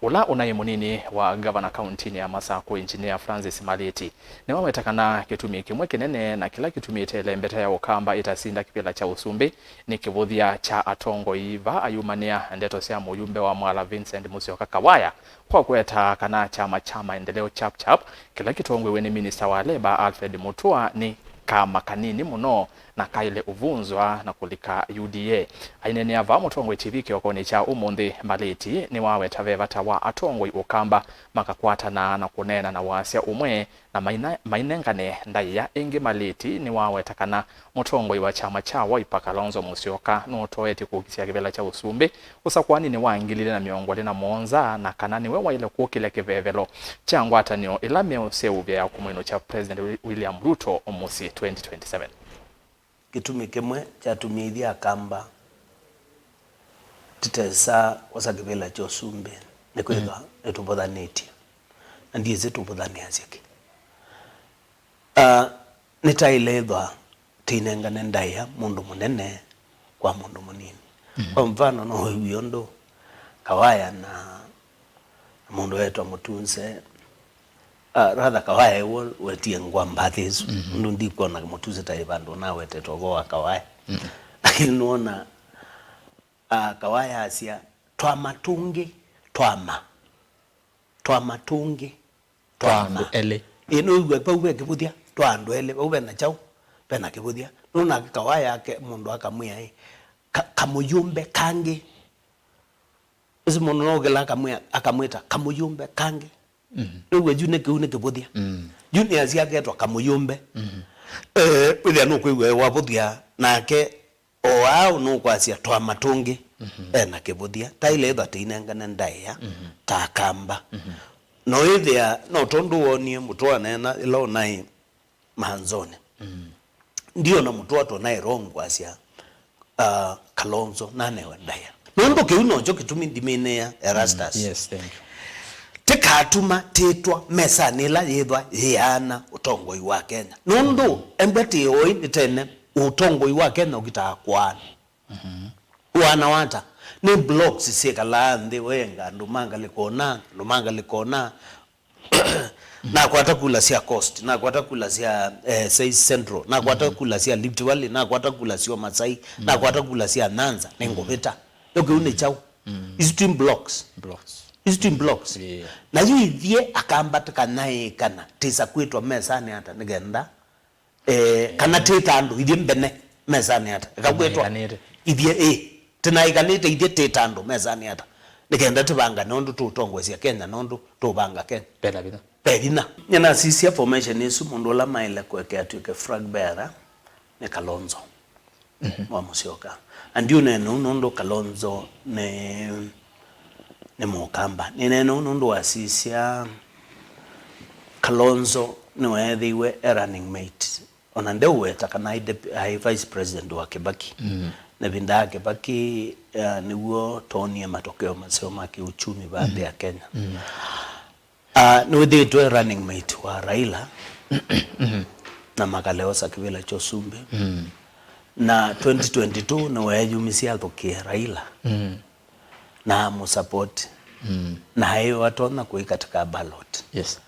ula unaye munini wa governor county ya Masako engineer Francis Maleti ni wawetakana kitumi kimwe kinene na kila kitumi telembeta ya ukamba itasinda kipela cha usumbi ni kivuthia cha atongo iva ayumania ndeto sia muyumbe wa Mwala Vincent Musyoka Kawaya kwa kweta kana chama maendeleo chap kila kitongwe weni minister wa Labor Alfred Mutua ni kama kanini muno na kaile uvunzwa na kulika UDA ainene ava mutongwe chivike okoni cha umundi Maleti ni wawe tavevata wa atongwe ukamba makakwata na kunena na wasia umwe na mainengane ndaiya ingi Maleti ni wawe takana mutongwe wa chama cha Wiper Kalonzo Musyoka nutoeti kukisia kivela cha usumbi usakwani ni wangilile na miongole na monza na kanani wewa ile kukile kivevelo changwata niyo ilame useuvya ya kumwino cha President William Ruto omusi 2027 kitumi kimwe chatumia ithia kamba titesa wasakivela cha usumbi ni kwitha etubothanĩtie na ndieze tubothanĩa ciake nitailethwa tinengane ndaiya mundu munene kwa mundu munini kwa mfano no wiondo Kawaya na mundu wetwa Mutunze rather Kawaya ewo wetie ngwa mbathizu ndu ndikona Mutunze taibandu na wetetwa go Kawaya lakini nuona Kawaya asia twamatungi twama ele ino igwe pauwe kibuthia twandu ele pauwe na chau pena kibuthia nuna Kawaya ake mundu akamwia kamuyumbe kangi isi mundu nogela akamwita kamuyumbe kangi igwe june kiune kibuthia june asia ketwa kamuyumbe pithia no kwigwe wabuthia nake o au no kwasia twamatungi na kibuthia taile itha tinengane ndaiya ta kamba no ithia no tondu wonie mutwa nena ilo nai manzone ndio na mutwa to nai wrong kwasia Kalonzo nane ndaiya nondo kiuno njo kitumi ndimene ya Erastus yes thank you tikatuma tetwa mesa nila yithwa yana utongoi wa Kenya nondo embeti oi nitene utongoi wa Kenya ugitakwana wana wata ni blocks sikala ndi wenga ndumanga likona na kwata kula sia coast na kwata kula sia say central na kwata kula sia Rift Valley na kwata kula sia Masai na kwata kula sia Nyanza ningobeta yoke une chau is twin blocks yeah. Na yithie akambataka nae kana tisa kwitwa mesani hata nigenda kana tetandu ithie mbene mesani hata akakwetwa ithie tinaiganite ithie tetandu mesani hata nigenda tibanga nondu tutongwesia Kenya nondu tubanga Kenya pedina nyana sisia formation isu mundu la maile kweke atuke flag bearer ne Kalonzo wa Musyoka andiu neno nondu Kalonzo ne mukamba neno nondu asisia Kalonzo ni wethiwe running mate ona ndewe takana vice president wa Kibaki na binda Kibaki niwo tonie matokeo masio maki uchumi baadhi ya Kenya ni wethiwe running mate wa Raila na Makaleosa kivela cha usumbi na 2022 na wayumisia thokia Raila na musupport na hayo watu na kuikatika ballot yes